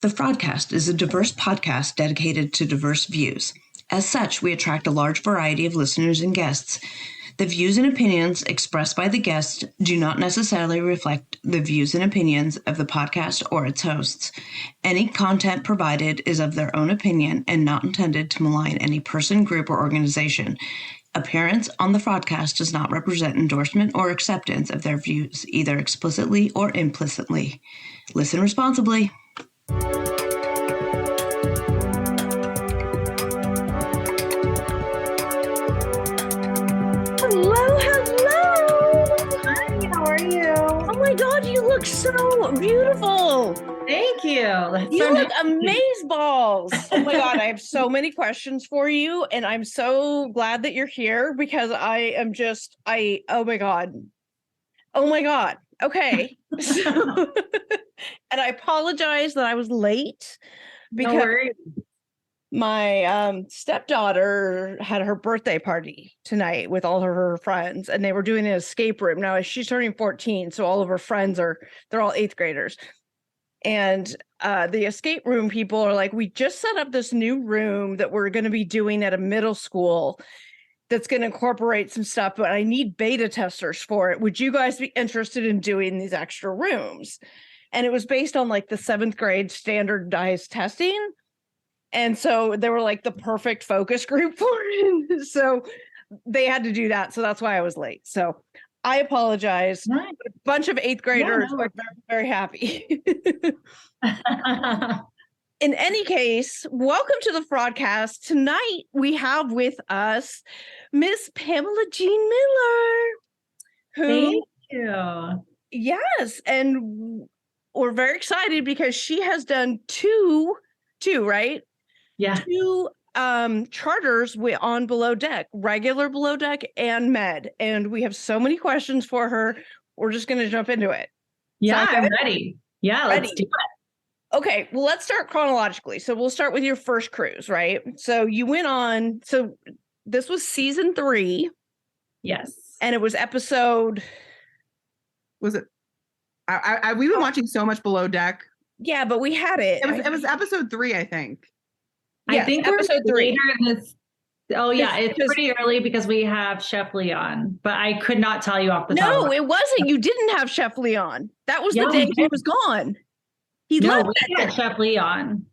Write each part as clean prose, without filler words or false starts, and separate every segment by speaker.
Speaker 1: The Fraudcast is a diverse podcast dedicated to diverse views. As such, we attract a large variety of listeners and guests. The views and opinions expressed by the guests do not necessarily reflect the views and opinions of the podcast or its hosts. Any content provided is of their own opinion and not intended to malign any person, group, or organization. Appearance on the Fraudcast does not represent endorsement or acceptance of their views, either explicitly or implicitly. Listen responsibly.
Speaker 2: You look so beautiful.
Speaker 3: Thank you.
Speaker 2: You look amazeballs. Oh my God, I have so many questions for you, and I'm so glad that you're here because oh my God. Okay. So, and I apologize that I was late because
Speaker 3: no worries.
Speaker 2: My stepdaughter had her birthday party tonight with all of her friends, and they were doing an escape room. Now she's turning 14, so all of her friends they're all 8th graders. And the escape room people are like, we just set up this new room that we're going to be doing at a middle school that's going to incorporate some stuff, but I need beta testers for it. Would you guys be interested in doing these extra rooms? And it was based on like the 7th grade standardized testing. And so they were like the perfect focus group for it. So they had to do that. So that's why I was late. So I apologize.
Speaker 3: Nice.
Speaker 2: A bunch of 8th graders were very, very happy. In any case, welcome to the Fraudcast. Tonight we have with us Miss Pamela Jean Miller.
Speaker 3: Thank you.
Speaker 2: Yes. And we're very excited because she has done two, right?
Speaker 3: Yeah.
Speaker 2: 2 charters on Below Deck, regular Below Deck and Med. And we have so many questions for her. We're just going to jump into it.
Speaker 3: Yeah, I'm ready. Yeah, let's do it.
Speaker 2: Okay, well, let's start chronologically. So we'll start with your first cruise, right? So you went on, so this was season 3.
Speaker 3: Yes.
Speaker 2: And it was episode.
Speaker 4: Was it? We've been watching so much Below Deck.
Speaker 2: Yeah, but we had it.
Speaker 4: It was episode 3, I think.
Speaker 3: I think
Speaker 2: episode 3.
Speaker 3: Oh yeah, it's pretty early because we have Chef Leon, but I could not tell you off the top.
Speaker 2: No, it wasn't. You didn't have Chef Leon. That was the day he was gone.
Speaker 3: We had Chef Leon.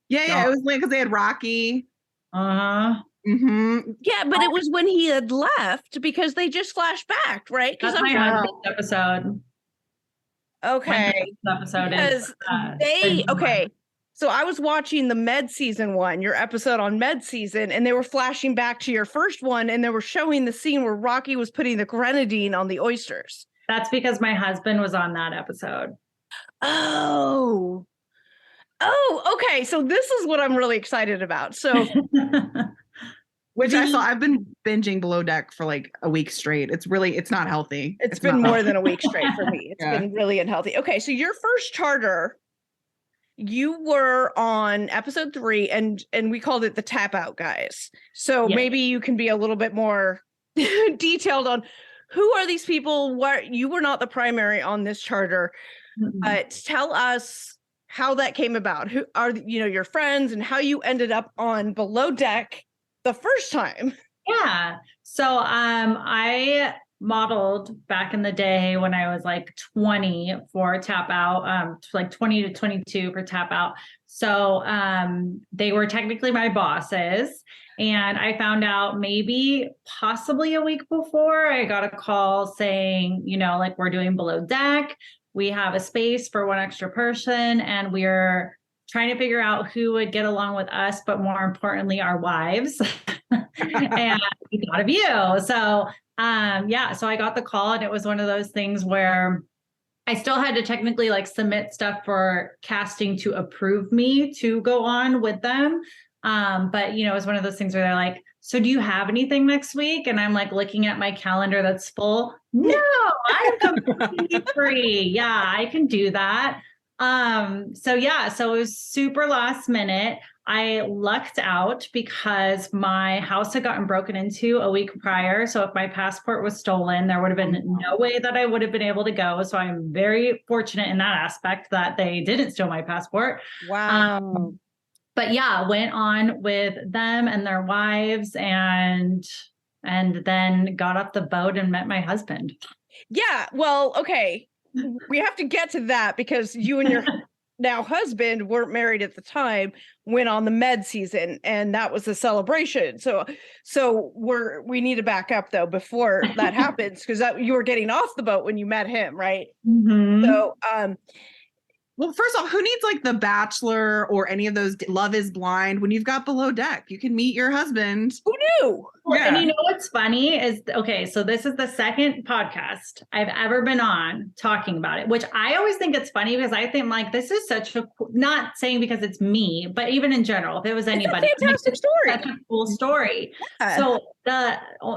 Speaker 4: Yeah, it was like because they had Rocky.
Speaker 2: Mm-hmm. Yeah, but it was when he had left because they just flashed back, right?
Speaker 3: That's my husband's episode.
Speaker 2: Okay.
Speaker 3: Because
Speaker 2: So I was watching the Med season 1, your episode on Med season, and they were flashing back to your first one, and they were showing the scene where Rocky was putting the grenadine on the oysters.
Speaker 3: That's because my husband was on that episode.
Speaker 2: Oh, okay. So this is what I'm really excited about. So,
Speaker 4: I've been binging Below Deck for like a week straight. It's not healthy.
Speaker 2: It's been more than a week straight for me. It's been really unhealthy. Okay. So your first charter, you were on episode 3 and we called it the Tap Out Guys. So maybe you can be a little bit more detailed on who are these people? What, you were not the primary on this charter, but tell us how that came about. Who are your friends and how you ended up on Below Deck the first time?
Speaker 3: Yeah. So I modeled back in the day when I was like 20 for Tap Out, like 20 to 22 for Tap Out. So they were technically my bosses. And I found out possibly a week before, I got a call saying, like, we're doing Below Deck. We have a space for one extra person, and we're trying to figure out who would get along with us, but more importantly, our wives. And we thought of you. So, so I got the call, and it was one of those things where I still had to technically like submit stuff for casting to approve me to go on with them. But it was one of those things where they're like, so do you have anything next week? And I'm like looking at my calendar that's full. No, I'm completely free. Yeah, I can do that. So it was super last minute. I lucked out because my house had gotten broken into a week prior. So if my passport was stolen, there would have been no way that I would have been able to go. So I'm very fortunate in that aspect that they didn't steal my passport.
Speaker 2: Wow.
Speaker 3: But yeah, went on with them and their wives and then got off the boat and met my husband.
Speaker 2: Yeah. Well, okay. We have to get to that because you and your now husband weren't married at the time, went on the med season, and that was a celebration. So we need to back up though before that happens, because you were getting off the boat when you met him, right?
Speaker 3: Mm-hmm.
Speaker 2: So
Speaker 4: Well, first off, who needs like The Bachelor or any of those Love is Blind when you've got Below Deck? You can meet your husband.
Speaker 2: who knew?
Speaker 3: Well, and you know what's funny is, okay, so this is the second podcast I've ever been on talking about it, which I always think it's funny because I think like this is such a, not saying because it's me, but even in general, if it was anybody,
Speaker 2: it's a fantastic story.
Speaker 3: Such a cool story.
Speaker 2: Yeah.
Speaker 3: So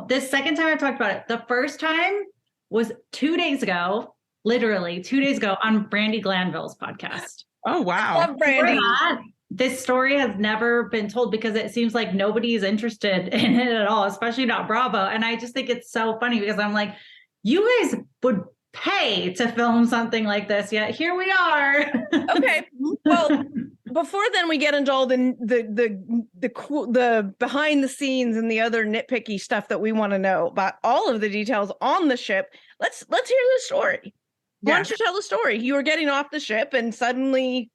Speaker 3: this second time I talked about it, the first time was 2 days ago, literally 2 days ago on Brandy Glanville's podcast.
Speaker 4: Oh, wow.
Speaker 2: I love Brandy.
Speaker 3: This story has never been told because it seems like nobody's interested in it at all, especially not Bravo. And I just think it's so funny because I'm like, you guys would pay to film something like this, yet here we are.
Speaker 2: Okay. Well, before then we get into all the behind the scenes and the other nitpicky stuff that we want to know about all of the details on the ship. Let's hear the story. Why don't you tell the story? You were getting off the ship and suddenly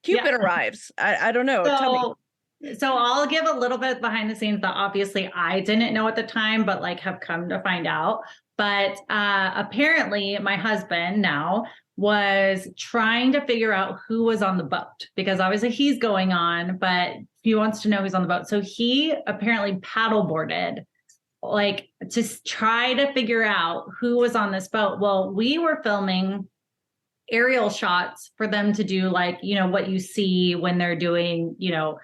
Speaker 2: Cupid arrives. I don't know. Tell me.
Speaker 3: So I'll give a little bit behind the scenes that obviously I didn't know at the time, but like have come to find out. But apparently my husband now was trying to figure out who was on the boat because obviously he's going on, but he wants to know who's on the boat. So he apparently paddleboarded like to try to figure out who was on this boat. Well, we were filming aerial shots for them to do like, you know, what you see when they're doing, you know,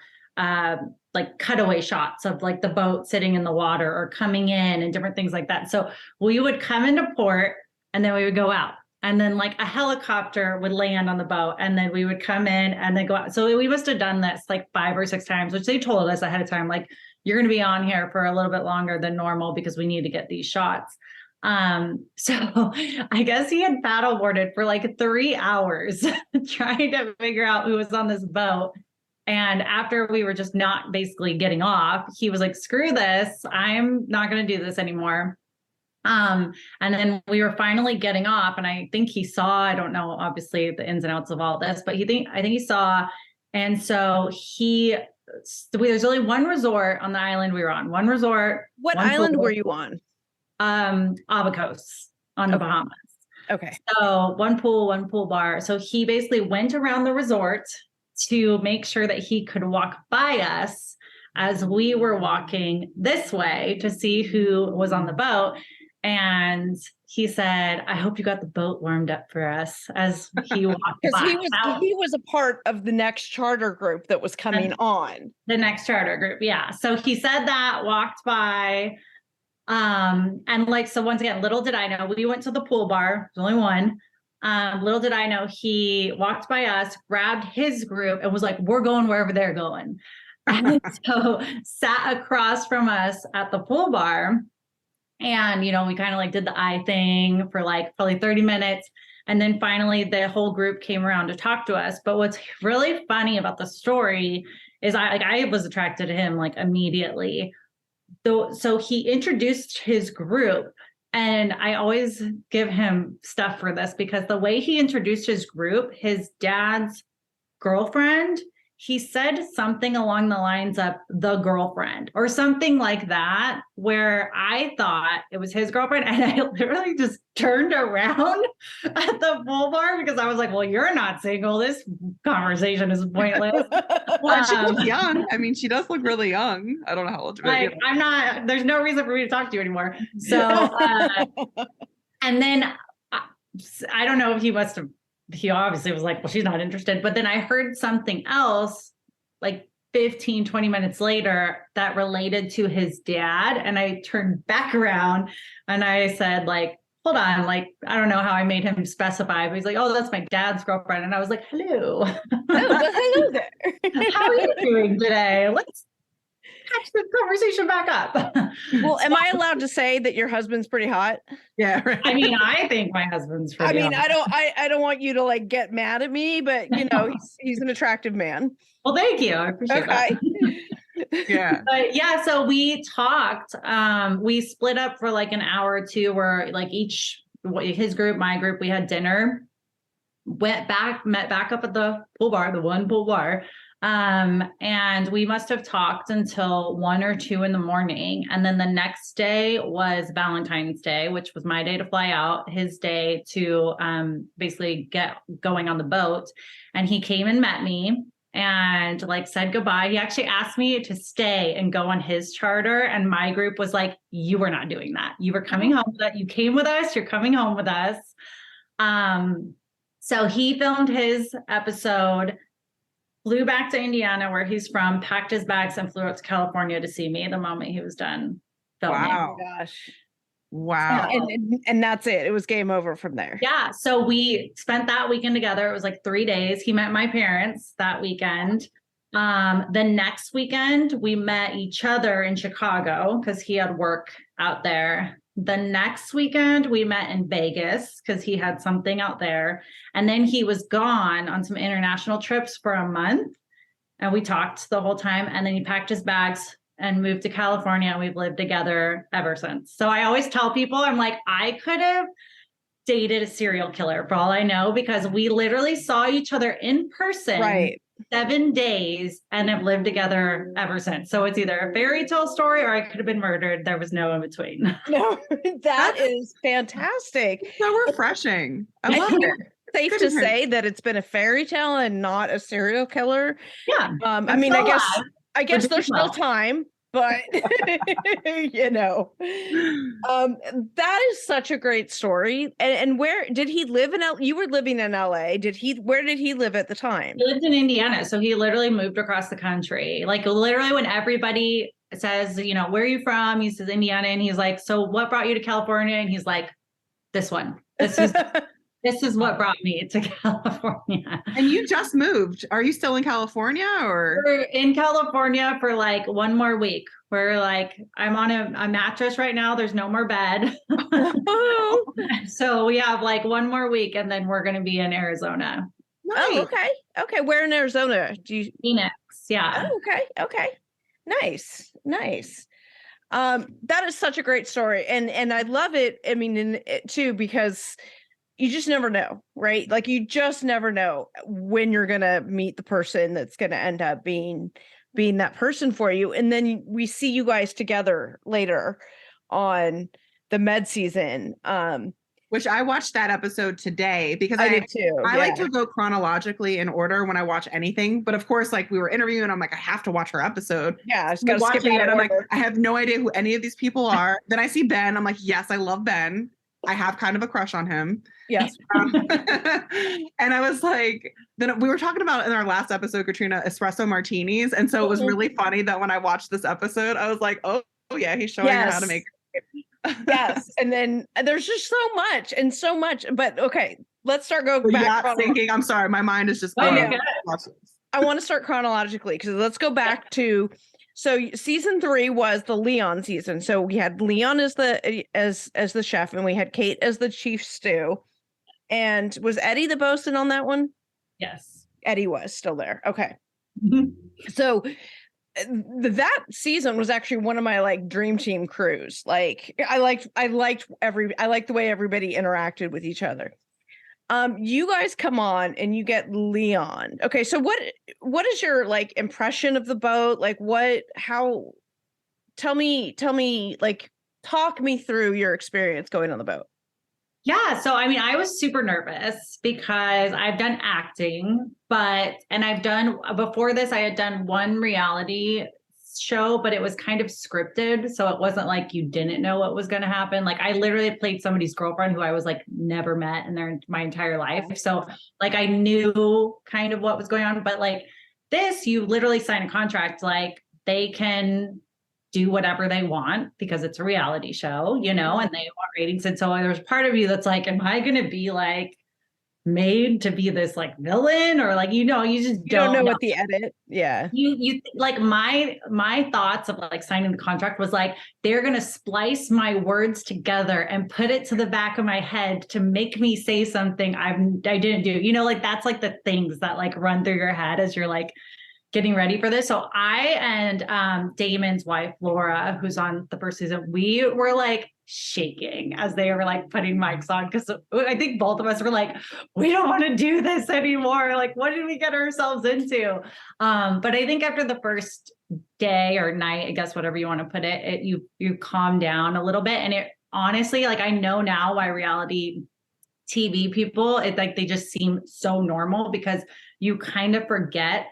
Speaker 3: like cutaway shots of like the boat sitting in the water or coming in and different things like that. So we would come into port and then we would go out and then like a helicopter would land on the boat and then we would come in and then go out. So we must have done this like 5 or 6 times, which they told us ahead of time, like, you're going to be on here for a little bit longer than normal because we need to get these shots. So I guess he had paddleboarded for like 3 hours trying to figure out who was on this boat. And after we were just not basically getting off, he was like, screw this. I'm not going to do this anymore. And then we were finally getting off and I think he saw, I don't know, obviously the ins and outs of all this, but I think he saw. And so there's only one resort on the island we were on. One resort.
Speaker 2: What island were you on?
Speaker 3: Abacos on the Bahamas.
Speaker 2: Okay.
Speaker 3: So one pool bar. So he basically went around the resort to make sure that he could walk by us as we were walking this way to see who was on the boat. And he said, I hope you got the boat warmed up for us as he walked by.
Speaker 2: He was a part of the next charter group that was coming on.
Speaker 3: The next charter group. Yeah. So he said that, walked by. And like, so once again, little did I know, we went to the pool bar. There's only one. Little did I know he walked by us, grabbed his group and was like, we're going wherever they're going. And so sat across from us at the pool bar. And, you know, we kind of like did the eye thing for like probably 30 minutes. And then finally the whole group came around to talk to us. But what's really funny about the story is I was attracted to him like immediately. So he introduced his group, and I always give him stuff for this because the way he introduced his group, his dad's girlfriend, he said something along the lines of the girlfriend or something like that, where I thought it was his girlfriend. And I literally just turned around at the pool bar because I was like, well, you're not single. This conversation is pointless.
Speaker 4: Well, she looks young. I mean, she does look really young. I don't know how old.
Speaker 3: Like, I'm not, there's no reason for me to talk to you anymore. So, and then I don't know if he obviously was like, well, she's not interested. But then I heard something else like 15, 20 minutes later that related to his dad. And I turned back around and I said like, hold on, like, I don't know how I made him specify, but he's like, oh, that's my dad's girlfriend. And I was like, hello.
Speaker 2: Oh, well, hello there.
Speaker 3: How are you doing today? Let's catch this conversation back up.
Speaker 2: Well, am I allowed to say that your husband's pretty hot?
Speaker 4: Yeah. Right.
Speaker 3: I mean, I think my husband's pretty hot.
Speaker 2: I don't want you to like get mad at me, but he's an attractive man.
Speaker 3: Well, thank you. I appreciate that.
Speaker 4: Yeah.
Speaker 3: But yeah, so we talked, we split up for like an hour or two where like his group, my group, we had dinner, met back up at the pool bar, the one pool bar. And we must have talked until 1 or 2 in the morning. And then the next day was Valentine's Day, which was my day to fly out, his day to basically get going on the boat. And he came and met me and like said goodbye. He actually asked me to stay and go on his charter. And my group was like, you were not doing that. You were coming home with that. You came with us. You're coming home with us. So he filmed his episode, flew back to Indiana where he's from, packed his bags and flew out to California to see me the moment he was done filming.
Speaker 4: Wow.
Speaker 2: Oh my gosh.
Speaker 4: Wow.
Speaker 2: And that's it. It was game over from there.
Speaker 3: Yeah. So we spent that weekend together. It was like 3 days. He met my parents that weekend. The next weekend we met each other in Chicago because he had work out there. The next weekend we met in Vegas because he had something out there. And then he was gone on some international trips for a month. And we talked the whole time. And then he packed his bags and moved to California. And we've lived together ever since. So I always tell people, I'm like, I could have dated a serial killer for all I know, because we literally saw each other in person.
Speaker 2: Right.
Speaker 3: 7 days and have lived together ever since. So it's either a fairy tale story or I could have been murdered. There was no in between.
Speaker 2: No, that is fantastic.
Speaker 4: So refreshing. I love it.
Speaker 2: Safe to say that it's been a fairy tale and not a serial killer.
Speaker 3: Yeah.
Speaker 2: I mean, I guess there's still time, but that is such a great story. And where did he live in you were living in LA. Where did he live at the time?
Speaker 3: He lived in Indiana. So he literally moved across the country. Like literally when everybody says, where are you from? He says Indiana. And he's like, so what brought you to California? And he's like, this one. This is what brought me to California.
Speaker 4: And you just moved. Are you still in California or?
Speaker 3: We're in California for like 1 more week. We're like, I'm on a mattress right now. There's no more bed. So we have like 1 more week and then we're going to be in Arizona.
Speaker 4: Nice.
Speaker 2: Oh, okay. Okay. Where in Arizona
Speaker 3: Phoenix. Yeah.
Speaker 2: Oh, okay. Okay. Nice. That is such a great story. And I love it. I mean, too, because you just never know, right? Like you just never know when you're going to meet the person that's going to end up being that person for you. And then we see you guys together later on the med season.
Speaker 4: Which I watched that episode today because
Speaker 2: I did too.
Speaker 4: I like to go chronologically in order when I watch anything. But of course, like we were interviewing, I'm like, I have to watch her episode.
Speaker 2: Yeah, I just got to skip it.
Speaker 4: I'm like, I have no idea who any of these people are. Then I see Ben. I'm like, yes, I love Ben. I have kind of a crush on him.
Speaker 2: Yes.
Speaker 4: And I was like, then we were talking about in our last episode, Katrina, espresso martinis. And so it was really funny that when I watched this episode, I was like, oh yeah, he's showing her how to make it.
Speaker 2: Yes. And then there's just so much. But okay, let's start going back.
Speaker 4: Thinking, I'm sorry, my mind is just
Speaker 2: I want to start chronologically because let's go back to. So season 3 was the Leon season. So we had Leon as the chef, and we had Kate as the chief stew. And was Eddie the bosun on that one?
Speaker 3: Yes.
Speaker 2: Eddie was still there. Okay. So that season was actually one of my like dream team crews. Like I liked the way everybody interacted with each other. You guys come on and you get Leon. Okay, so what is your like impression of the boat? Like tell me, like talk me through your experience going on the boat.
Speaker 3: Yeah. So, I mean, I was super nervous because I've done acting, before this, I had done one reality show, but it was kind of scripted. So it wasn't like you didn't know what was going to happen. Like I literally played somebody's girlfriend who I was like never met in my entire life. So like I knew kind of what was going on, but like this, you literally sign a contract. Like they can do whatever they want because it's a reality show, and they want ratings. And so there's part of you that's like, am I going to be like made to be this like villain, or like, you just
Speaker 2: don't know what the edit. Yeah.
Speaker 3: You like my thoughts of like signing the contract was like, they're going to splice my words together and put it to the back of my head to make me say something I didn't do, like that's like the things that like run through your head as you're like getting ready for this. So I and Damon's wife, Laura, who's on the first season, we were like shaking as they were like putting mics on. Cause I think both of us were like, we don't want to do this anymore. Like, what did we get ourselves into? But I think after the first day or night, I guess, whatever you want to put it, you calm down a little bit. And it honestly, like, I know now why reality TV people, it's like, they just seem so normal because you kind of forget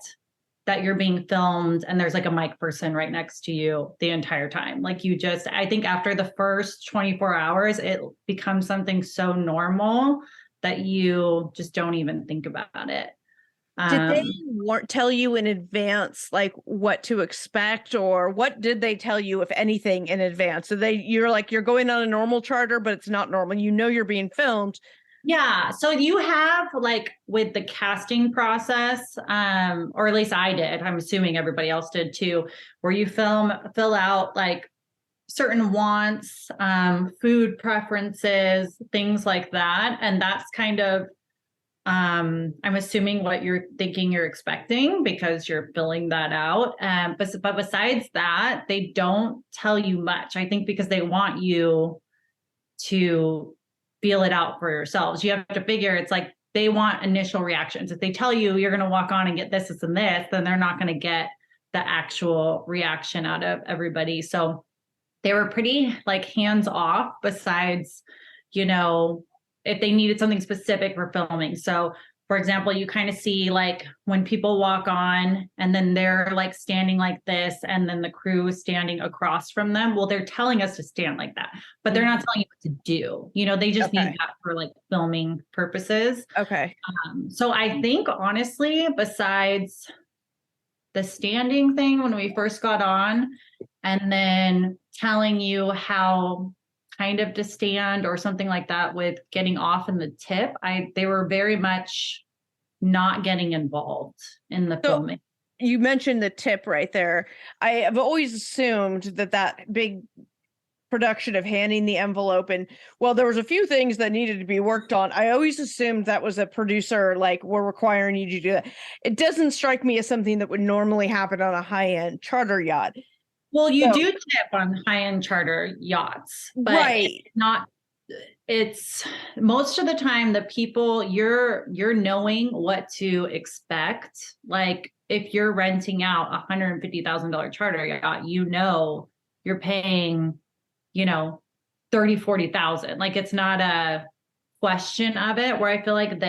Speaker 3: that you're being filmed and there's like a mic person right next to you the entire time. Like I think after the first 24 hours, it becomes something so normal that you just don't even think about it.
Speaker 2: Did they tell you in advance, like what to expect, or what did they tell you, if anything, in advance? So you're like, you're going on a normal charter, but it's not normal. You're being filmed.
Speaker 3: Yeah. So you have like with the casting process, or at least I did, I'm assuming everybody else did too, where you fill out like certain wants, food preferences, things like that. And that's kind of, I'm assuming what you're thinking you're expecting because you're filling that out. But besides that, they don't tell you much. I think because they want you to feel it out for yourselves. You have to figure, it's like they want initial reactions. If they tell you you're going to walk on and get this and this, then they're not going to get the actual reaction out of everybody. So they were pretty like hands off, besides, if they needed something specific for filming. So for example, you kind of see like when people walk on and then they're like standing like this and then the crew is standing across from them. Well, they're telling us to stand like that, but they're not telling you what to do. They just need that for like filming purposes.
Speaker 2: Okay.
Speaker 3: So I think honestly, besides the standing thing when we first got on and then telling you how kind of to stand or something like that with getting off in the tip, they were very much not getting involved in the filming.
Speaker 2: You mentioned the tip right there. I have always assumed that big production of handing the envelope, and well, there was a few things that needed to be worked on. I always assumed that was a producer, like, we're requiring you to do that. It doesn't strike me as something that would normally happen on a high-end charter yacht.
Speaker 3: Well, you do tip on high-end charter yachts, but
Speaker 2: right.
Speaker 3: It's most of the time the people you're knowing what to expect. Like if you're renting out $150,000 charter yacht, you're paying, 30,000-40,000. Like it's not a question of it, where I feel like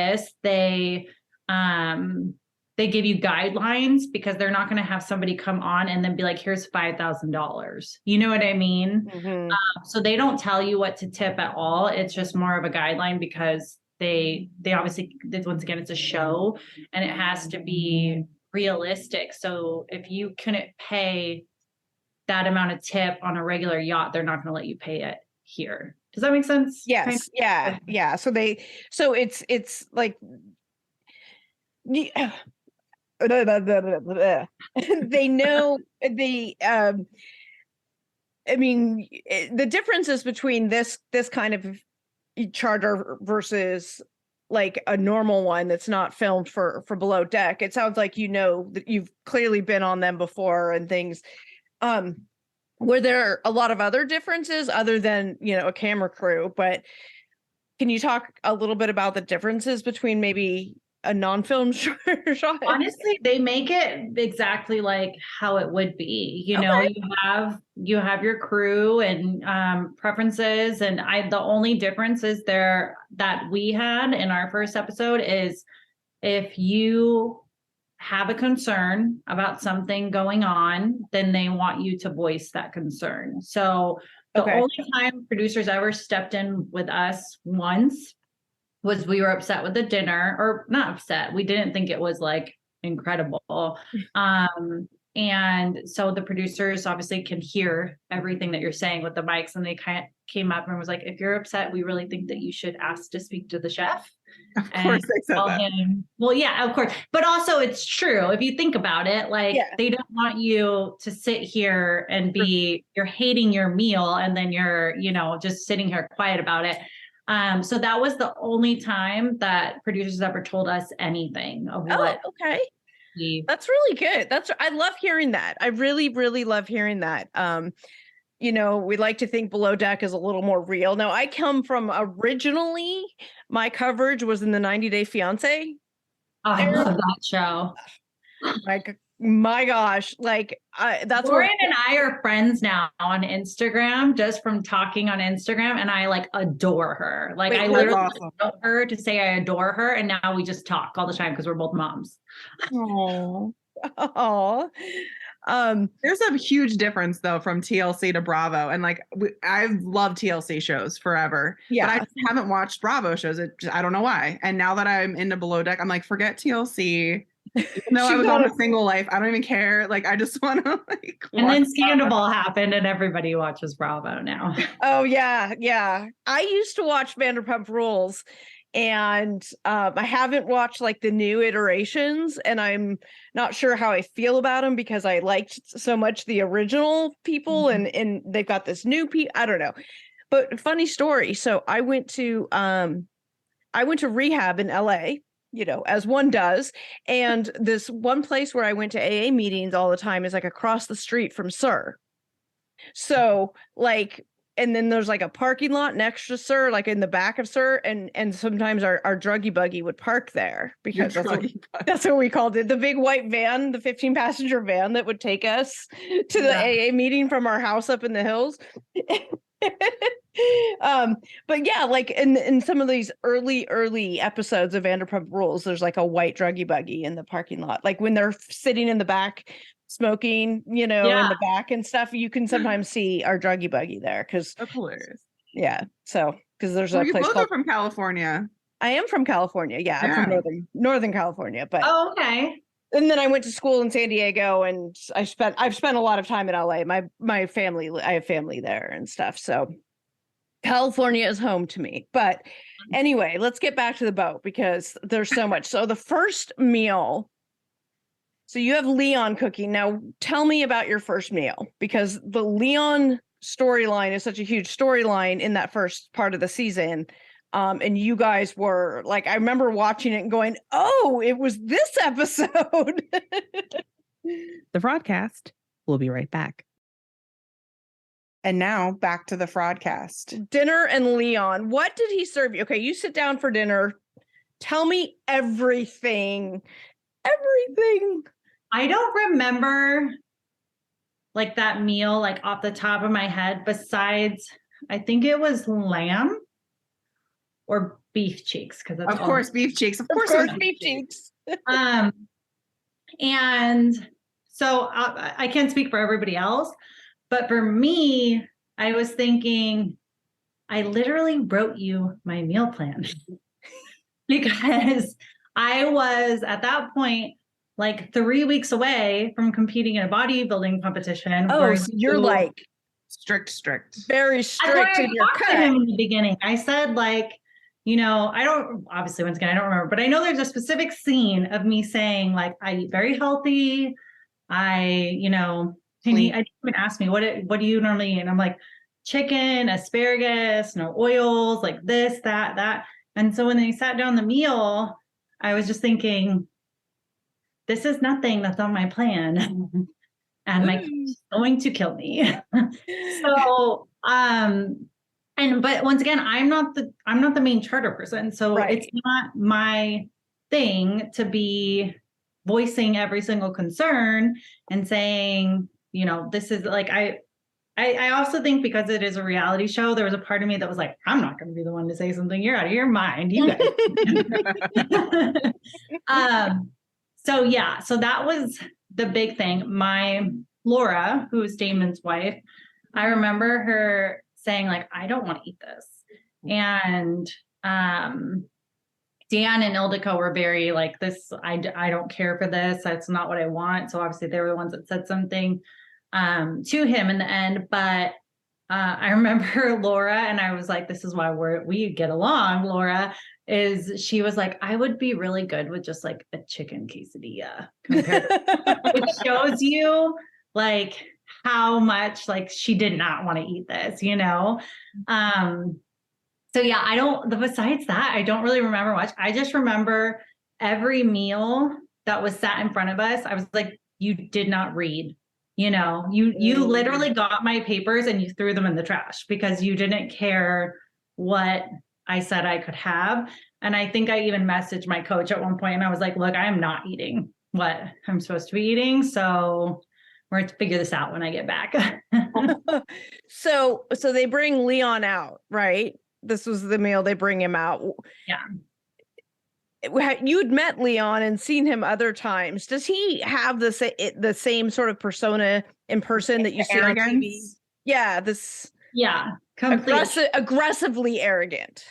Speaker 3: they give you guidelines because they're not going to have somebody come on and then be like, here's $5,000. You know what I mean?
Speaker 2: Mm-hmm.
Speaker 3: So they don't tell you what to tip at all. It's just more of a guideline because they obviously, once again, it's a show and it has to be realistic. So if you couldn't pay that amount of tip on a regular yacht, they're not going to let you pay it here. Does that make sense?
Speaker 2: Yes.
Speaker 3: Kind of?
Speaker 2: Yeah. So it's like, they know the differences between this kind of charter versus like a normal one that's not filmed for below deck. It sounds like that you've clearly been on them before and things. Were there a lot of other differences other than a camera crew? But can you talk a little bit about the differences between maybe a non-film shot?
Speaker 3: Honestly, they make it exactly like how it would be. You have your crew and preferences, and the only difference is that we had in our first episode is if you have a concern about something going on, then they want you to voice that concern. So the only time producers ever stepped in with us once was we were upset with the dinner, or not upset. We didn't think it was like incredible. And so the producers obviously can hear everything that you're saying with the mics. And they kind of came up and was like, if you're upset, we really think that you should ask to speak to the chef.
Speaker 4: Of course they said that.
Speaker 3: Well, yeah, of course. But also it's true. If you think about it, like they don't want you to sit here and you're hating your meal and then you're, just sitting here quiet about it. So that was the only time that producers ever told us anything of what.
Speaker 2: Okay. That's really good. I love hearing that. I really, really love hearing that. We like to think Below Deck is a little more real. Now, I come from originally, my coverage was in the 90 Day Fiance.
Speaker 3: Oh, I love that show.
Speaker 2: My gosh, that's
Speaker 3: Lauren and I are friends now on Instagram, just from talking on Instagram, and I adore her. I literally wrote her to say I adore her, and now we just talk all the time because we're both moms.
Speaker 2: Oh.
Speaker 4: There's a huge difference though from TLC to Bravo, and I've loved TLC shows forever, but I just haven't watched Bravo shows. I don't know why. And now that I'm into Below Deck, I'm like, forget TLC. No, I was on A Single Life. I don't even care. I just want to
Speaker 3: And then Scandal happened, and everybody watches Bravo now.
Speaker 2: Oh yeah. I used to watch Vanderpump Rules, and I haven't watched the new iterations, and I'm not sure how I feel about them because I liked so much the original people, and they've got this new I don't know. But funny story. So I went to rehab in LA. As one does. And this one place where I went to AA meetings all the time is across the street from SUR. So and then there's a parking lot next to SUR, in the back of SUR. And sometimes our druggy buggy would park there because that's what we called it. The big white van, the 15-passenger van that would take us to the AA meeting from our house up in the hills. But yeah, in some of these early episodes of Vanderpump Rules, there's a white druggy buggy in the parking lot. When they're sitting in the back smoking, in the back and stuff, you can sometimes see our druggy buggy there because
Speaker 4: that's hilarious.
Speaker 2: Yeah, so because there's a place called
Speaker 4: from California.
Speaker 2: I am from California. Yeah, I'm from Northern California. But
Speaker 3: okay.
Speaker 2: And then I went to school in San Diego, and I've spent a lot of time in LA. My family, I have family there and stuff. So California is home to me. But anyway, let's get back to the boat because there's so much. So the first meal. So you have Leon cooking. Now tell me about your first meal, because the Leon storyline is such a huge storyline in that first part of the season. And you guys were I remember watching it and going, oh, it was this episode.
Speaker 5: The Fraudcast. We'll be right back.
Speaker 4: And now back to the Fraudcast.
Speaker 2: Dinner and Leon. What did he serve you? Okay, you sit down for dinner. Tell me everything. Everything.
Speaker 3: I don't remember that meal off the top of my head, besides I think it was lamb. Or beef cheeks, because
Speaker 4: of course beef cheeks. Of course
Speaker 2: beef cheeks.
Speaker 3: And so I can't speak for everybody else, but for me, I was thinking, I literally wrote you my meal plan because I was at that point 3 weeks away from competing in a bodybuilding competition.
Speaker 2: Oh, so you're
Speaker 4: strict,
Speaker 2: very strict in your cut.
Speaker 3: In the beginning, I said I don't, obviously, once again, I don't remember, but I know there's a specific scene of me saying I eat very healthy. I didn't even ask me, what do you normally eat? And I'm chicken, asparagus, no oils, this, that. And so when they sat down the meal, I was just thinking, this is nothing that's on my plan. And my coach is going to kill me. So, but once again, I'm not the main charter person. So It's not my thing to be voicing every single concern and saying, this is I also think because it is a reality show, there was a part of me that was I'm not going to be the one to say something. You're out of your mind. You guys. So that was the big thing. My Laura, who is Damon's wife, I remember her saying I don't want to eat this. And Dan and Ildiko were very like this. I don't care for this. That's not what I want. So obviously they were the ones that said something to him in the end. But I remember Laura, and I was like, this is why we get along. Laura is, she was like, I would be really good with just like a chicken quesadilla compared to, which shows you like how much like she did not want to eat this, you know? So yeah, besides that, I don't really remember much. I just remember every meal that was sat in front of us. I was like, you did not read, you know, you literally got my papers and you threw them in the trash because you didn't care what I said I could have. And I think I even messaged my coach at one point and I was like, look, I am not eating what I'm supposed to be eating. So we're going to figure this out when I get back.
Speaker 2: So they bring Leon out, right? This was the meal they bring him out.
Speaker 3: Yeah.
Speaker 2: You'd met Leon and seen him other times. Does he have the same sort of persona in person that you see on TV? Yeah, completely aggressively arrogant.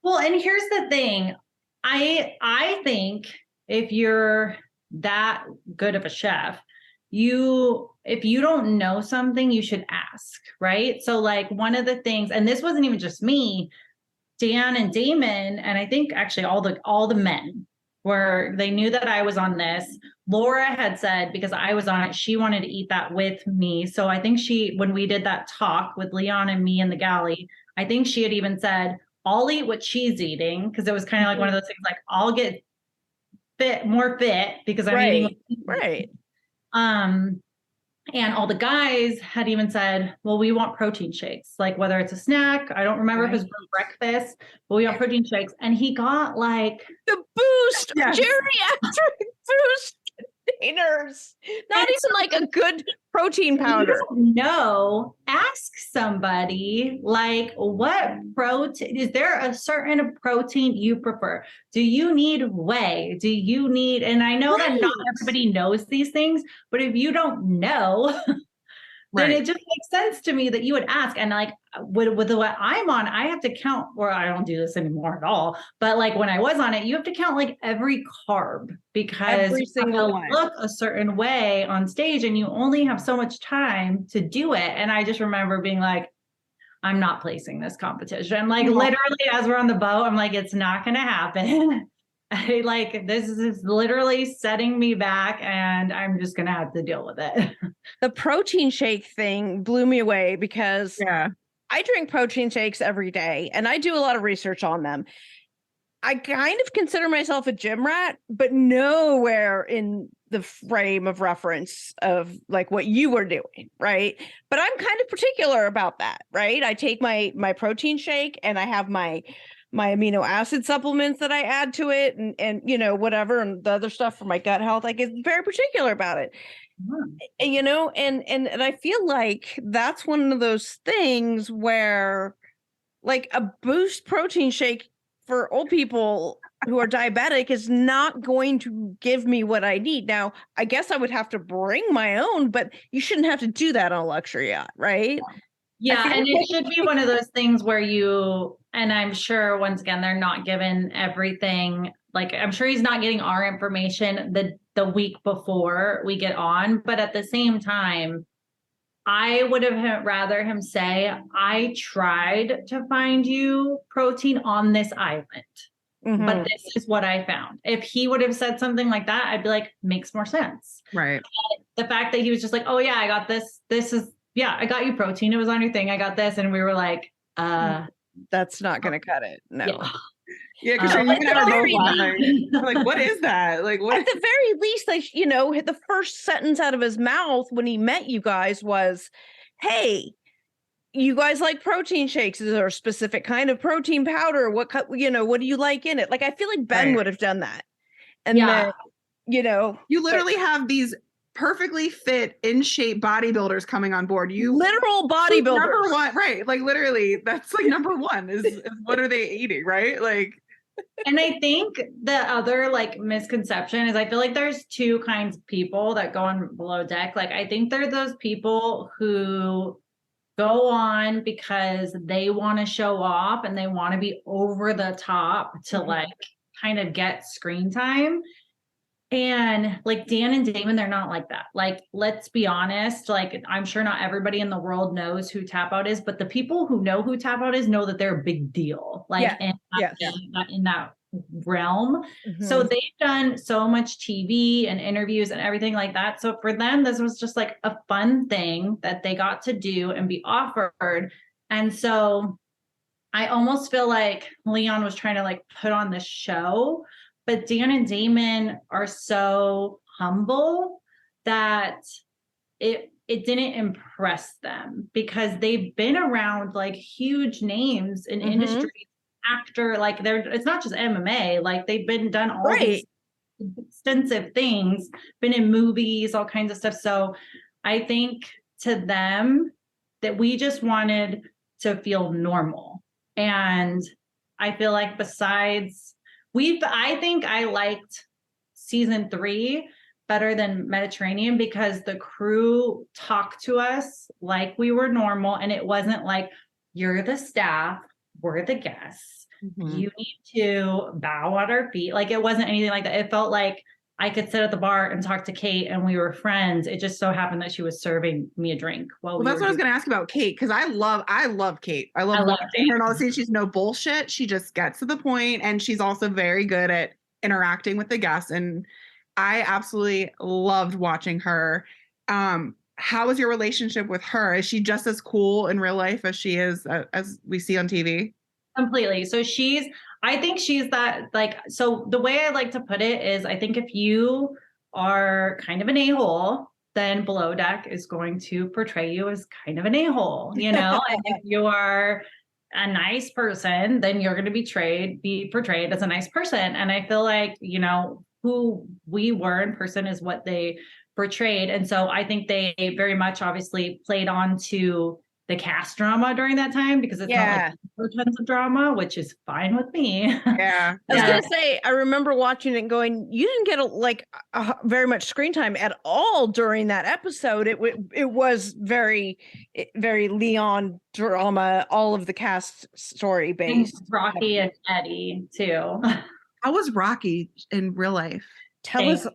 Speaker 3: Well, and here's the thing. I think if you're that good of a chef, if you don't know something, you should ask, right? So like one of the things, and this wasn't even just me, Dan and Damon, and I think actually all the men they knew that I was on this. Laura had said, because I was on it, she wanted to eat that with me. So I think when we did that talk with Leon and me in the galley, I think she had even said, I'll eat what she's eating. Cause it was kind of like one of those things like, I'll get more fit because I'm eating.
Speaker 2: Right.
Speaker 3: And all the guys had even said, well, we want protein shakes, like whether it's a snack, I don't remember if it was for breakfast, but we want protein shakes. And he got like
Speaker 2: the Boost, geriatric Boost containers, not even like a good protein powder.
Speaker 3: No, ask somebody like, what protein, is there a certain protein you prefer? Do you need whey? Do you need, and I know that not everybody knows these things, but if you don't know, then it just makes sense to me that you would ask. And like with what I'm on, I have to count, or I don't do this anymore at all. But like when I was on it, you have to count like every carb because
Speaker 2: every single
Speaker 3: one look a certain way on stage and you only have so much time to do it. And I just remember being like, I'm not placing this competition. Like literally as we're on the boat, I'm like, it's not going to happen. This is literally setting me back and I'm just going to have to deal with it.
Speaker 2: The protein shake thing blew me away because I drink protein shakes every day and I do a lot of research on them. I kind of consider myself a gym rat, but nowhere in the frame of reference of like what you were doing, right? But I'm kind of particular about that, right? I take my protein shake and I have my amino acid supplements that I add to it and you know, whatever, and the other stuff for my gut health. Like, it's very particular about it. You know, and I feel like that's one of those things where like a Boost protein shake for old people who are diabetic is not going to give me what I need. Now, I guess I would have to bring my own, but you shouldn't have to do that on a luxury yacht, right?
Speaker 3: Yeah, and it should be one of those things where and I'm sure once again, they're not given everything. Like, I'm sure he's not getting our information the week before we get on, but at the same time, I would have rather him say, I tried to find you protein on this island, but this is what I found. If he would have said something like that, I'd be like, makes more sense.
Speaker 4: Right.
Speaker 3: But the fact that he was just like, oh yeah, I got this. I got you protein. It was on your thing. I got this. And we were like,
Speaker 2: that's not going to cut it. No.
Speaker 4: Yeah, because you're like, what is that? Like, what?
Speaker 2: At the very least, like, you know, the first sentence out of his mouth when he met you guys was, "Hey, you guys like protein shakes? Is there a specific kind of protein powder? What do you like in it?" Like, I feel like Ben would have done that, and then, you know,
Speaker 4: you literally have these perfectly fit, in shape bodybuilders coming on board.
Speaker 2: Literal bodybuilders.
Speaker 4: Number one, right? Like literally, that's like number one is what are they eating, right? Like,
Speaker 3: and I think the other like misconception is I feel like there's two kinds of people that go on Below Deck. Like, I think they're those people who go on because they want to show off and they want to be over the top to like kind of get screen time. And like Dan and Damon, they're not like that. Like, let's be honest, like I'm sure not everybody in the world knows who Tap Out is, but the people who know who Tap Out is know that they're a big deal. Like in that realm. So they've done so much TV and interviews and everything like that. So for them, this was just like a fun thing that they got to do and be offered. And so I almost feel like Leon was trying to like put on this show, but Dan and Damon are so humble that it didn't impress them because they've been around like huge names in industry, actor, like it's not just MMA, like they've been done all these extensive things, been in movies, all kinds of stuff. So I think to them that we just wanted to feel normal. And I feel like besides I think I liked season 3 better than Mediterranean because the crew talked to us like we were normal. And it wasn't like, you're the staff, we're the guests. You need to bow at our feet. Like it wasn't anything like that. It felt like I could sit at the bar and talk to Kate and we were friends. It just so happened that she was serving me a drink.
Speaker 4: Well, that's what I was going to ask about Kate. Cause I love Kate. I love watching her and all the scenes. She's no bullshit. She just gets to the point, and she's also very good at interacting with the guests. And I absolutely loved watching her. How is your relationship with her? Is she just as cool in real life as she is as we see on TV?
Speaker 3: Completely. So I think she's that, like, so the way I like to put it is I think if you are kind of an a-hole, then Below Deck is going to portray you as kind of an a-hole, you know? And if you are a nice person, then you're going to be portrayed as a nice person. And I feel like, you know, who we were in person is what they portrayed. And so I think they very much obviously played on to the cast drama during that time because it's not like tons of drama, which is fine with me.
Speaker 2: I was gonna say, I remember watching it and going, you didn't get very much screen time at all during that episode. It was very, very Leon drama, all of the cast story based.
Speaker 3: And Rocky and Eddie too.
Speaker 4: How was Rocky in real life?
Speaker 2: Tell us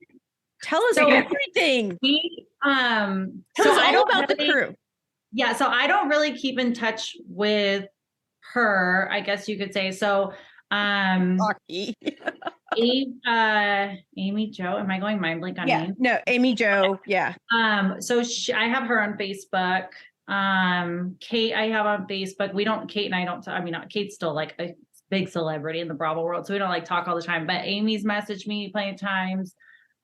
Speaker 2: everything.
Speaker 3: Tell
Speaker 2: us all about the crew.
Speaker 3: Yeah, so I don't really keep in touch with her, I guess you could say. So
Speaker 2: Rocky.
Speaker 3: Amy Jo, am I going mind blank on names?
Speaker 2: No, Amy Jo, yeah.
Speaker 3: So I have her on Facebook. Kate I have on Facebook. Kate's still like a big celebrity in the Bravo world, so we don't like talk all the time, but Amy's messaged me plenty of times.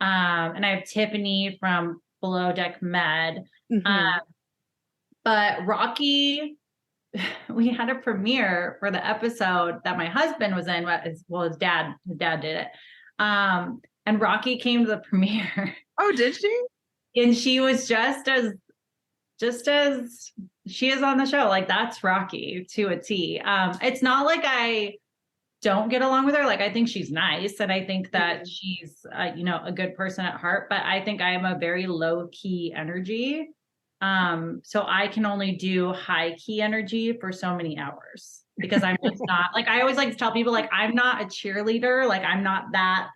Speaker 3: And I have Tiffany from Below Deck Med. But Rocky, we had a premiere for the episode that my husband was in. His dad did it. And Rocky came to the premiere.
Speaker 4: Oh, did she?
Speaker 3: And she was just as she is on the show. Like, that's Rocky to a T. It's not like I don't get along with her. Like, I think she's nice. And I think that she's, a good person at heart, but I think I am a very low key energy. So I can only do high key energy for so many hours because I'm just not, like, I always like to tell people, like, I'm not a cheerleader. Like, I'm not that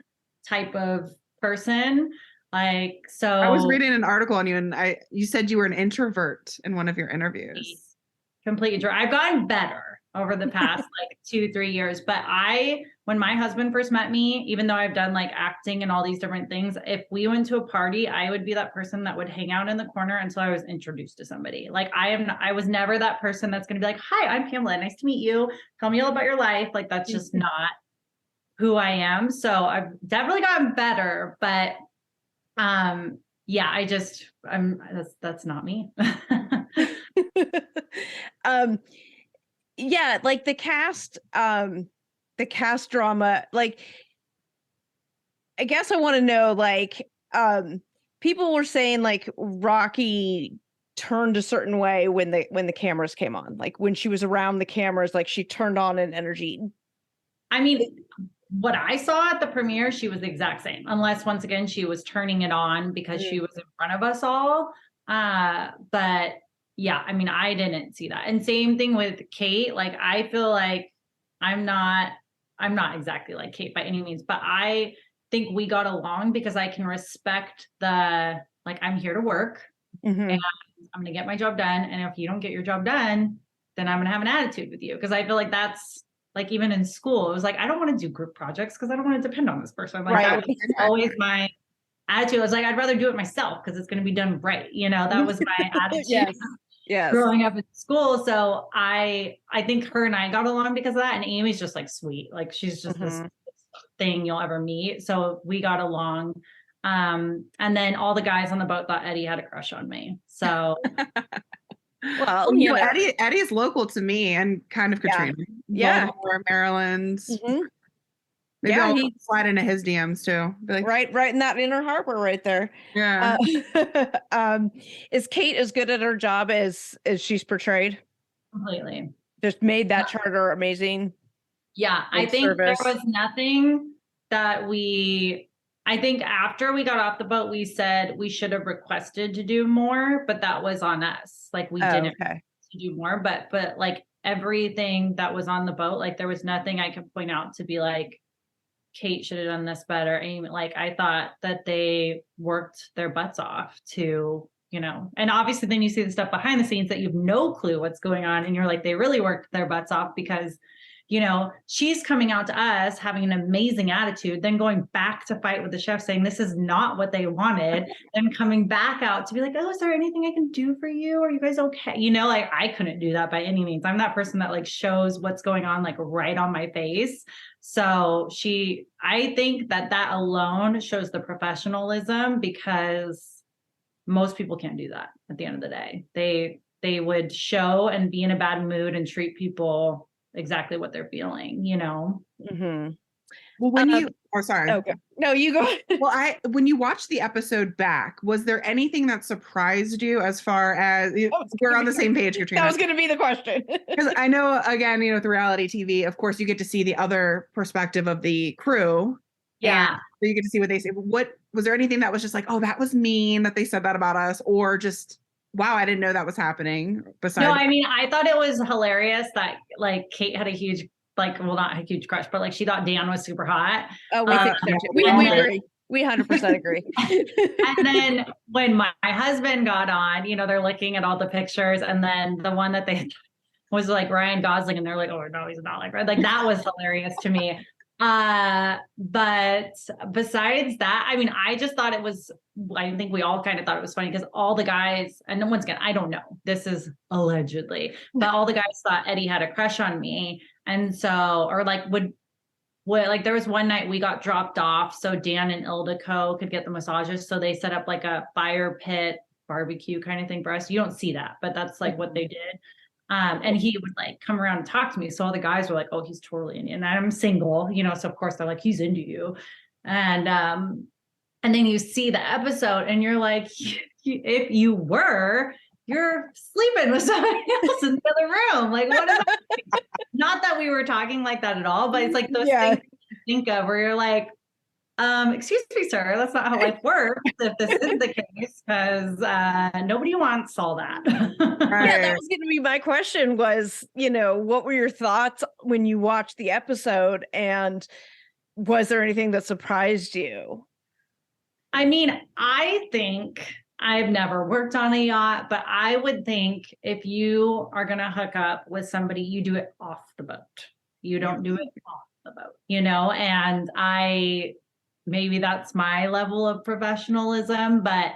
Speaker 3: type of person. Like, so
Speaker 4: I was reading an article on you and you said you were an introvert in one of your interviews.
Speaker 3: Completely introvert. I've gotten better over the past like 2-3 years. But when my husband first met me, even though I've done like acting and all these different things, if we went to a party, I would be that person that would hang out in the corner until I was introduced to somebody. Like, I was never that person that's going to be like, hi, I'm Pamela. Nice to meet you. Tell me all about your life. Like, that's just not who I am. So I've definitely gotten better, but that's not me.
Speaker 2: Yeah, like the cast drama, like, I guess I want to know, like, people were saying like Rocky turned a certain way when the cameras came on, like when she was around the cameras, like she turned on an energy.
Speaker 3: I mean, what I saw at the premiere, she was the exact same, unless once again, she was turning it on because she was in front of us all. But yeah, I mean, I didn't see that. And same thing with Kate. Like, I feel like I'm not I'm not exactly like Kate by any means, but I think we got along because I can respect like, I'm here to work and I'm going to get my job done. And if you don't get your job done, then I'm going to have an attitude with you. Cause I feel like that's like, even in school, it was like, I don't want to do group projects because I don't want to depend on this person. Like that was always my attitude. I was like, I'd rather do it myself because it's going to be done right. That was my attitude.
Speaker 2: Yes.
Speaker 3: Growing up in school. So I think her and I got along because of that. And Amy's just like sweet. Like she's just this thing you'll ever meet. So we got along. And then all the guys on the boat thought Eddie had a crush on me. So
Speaker 2: well,
Speaker 4: Eddie's local to me and kind of Katrina.
Speaker 2: Yeah.
Speaker 4: Baltimore, Maryland. Maybe I'll slide into his DMs too. Like,
Speaker 2: right in that Inner Harbor right there.
Speaker 4: Yeah.
Speaker 2: Is Kate as good at her job as she's portrayed?
Speaker 3: Completely.
Speaker 2: Just made that charter amazing.
Speaker 3: Yeah, I think there was nothing that I think after we got off the boat, we said we should have requested to do more, but that was on us. Like we didn't to do more, but like everything that was on the boat, like there was nothing I could point out to be like, Kate should have done this better. And like, I thought that they worked their butts off to, and obviously then you see the stuff behind the scenes that you have no clue what's going on. And you're like, they really worked their butts off because, she's coming out to us having an amazing attitude, then going back to fight with the chef saying, this is not what they wanted. Then coming back out to be like, oh, is there anything I can do for you? Are you guys okay? Like I couldn't do that by any means. I'm that person that like shows what's going on, like right on my face. So I think that alone shows the professionalism because most people can't do that at the end of the day. They would show and be in a bad mood and treat people exactly what they're feeling,
Speaker 4: Well, when sorry.
Speaker 2: Okay. No, you go.
Speaker 4: Well, when you watched the episode back, was there anything that surprised you as far as we're on the same page, Katrina?
Speaker 2: That was going to be the question.
Speaker 4: Because I know, again, with reality TV, of course, you get to see the other perspective of the crew.
Speaker 3: Yeah.
Speaker 4: So you get to see what they say. What was there anything that was just like, oh, that was mean that they said that about us, or just wow, I didn't know that was happening?
Speaker 3: No, I mean, I thought it was hilarious that like Kate had a huge, not a huge crush, but like she thought Dan was super hot.
Speaker 2: Oh, we think so too. We agree. We 100% agree.
Speaker 3: And then when my husband got on, they're looking at all the pictures, and then the one that they was like Ryan Gosling, and they're like, oh no, he's not like Ryan. Like that was hilarious to me. But besides that, I mean, I just thought I think we all kind of thought it was funny because all the guys, and once again, I don't know, this is allegedly, but all the guys thought Eddie had a crush on me. And so, or like like there was one night we got dropped off so Dan and Ildiko could get the massages. So they set up like a fire pit barbecue kind of thing for us. You don't see that, but that's like what they did. And he would like come around and talk to me. So all the guys were like, oh, he's totally into you. And I'm single, so of course they're like, he's into you. And then you see the episode and you're like, if you were, you're sleeping with somebody else in the other room. Like, what is that? Not that we were talking like that at all, but it's like those things you think of where you're like, excuse me, sir, that's not how life works if this is the case, because nobody wants all that.
Speaker 2: Yeah, that was going to be my question was, what were your thoughts when you watched the episode, and was there anything that surprised you?
Speaker 3: I mean, I think I've never worked on a yacht, but I would think if you are going to hook up with somebody, you do it off the boat. You don't do it off the boat, and maybe that's my level of professionalism, but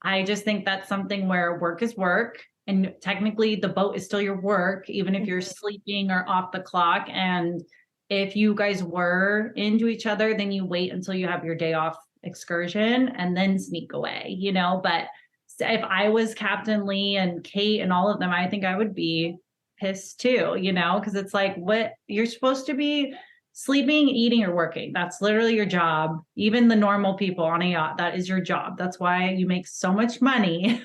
Speaker 3: I just think that's something where work is work. And technically the boat is still your work, even if you're sleeping or off the clock. And if you guys were into each other, then you wait until you have your day off excursion and then sneak away, but if I was Captain Lee and Kate and all of them, I think I would be pissed too, because it's like, what you're supposed to be sleeping, eating, or working. That's literally your job. Even the normal people on a yacht, that is your job. That's why you make so much money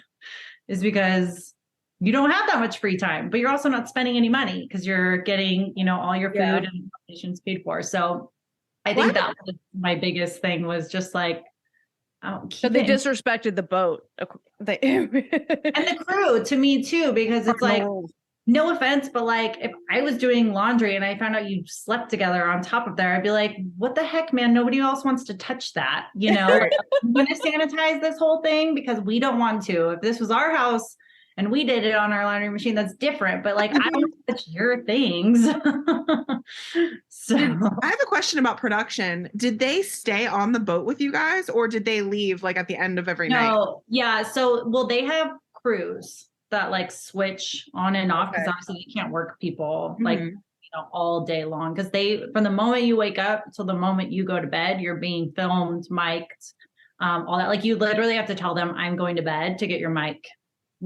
Speaker 3: is because you don't have that much free time, but you're also not spending any money because you're getting, all your food and accommodations paid for. So I think that was my biggest thing was just like,
Speaker 2: so they disrespected the boat.
Speaker 3: And the crew to me too, because it's like, no offense, but like if I was doing laundry and I found out you slept together on top of there, I'd be like, what the heck, man? Nobody else wants to touch that. You know, like, I'm going to sanitize this whole thing because we don't want to. If this was our house and we did it on our laundry machine, that's different. But like, I don't touch your things. So
Speaker 4: I have a question about production. Did they stay on the boat with you guys, or did they leave like at the end of every night?
Speaker 3: no, yeah. So, well, they have crews that like switch on and off because
Speaker 2: Okay.
Speaker 3: obviously you can't work people like,
Speaker 4: Mhm.
Speaker 3: all day long. Because they, from the moment you wake up till the moment you go to bed, you're being filmed, mic'd, all that. Like you literally have to tell them, I'm going to bed to get your mic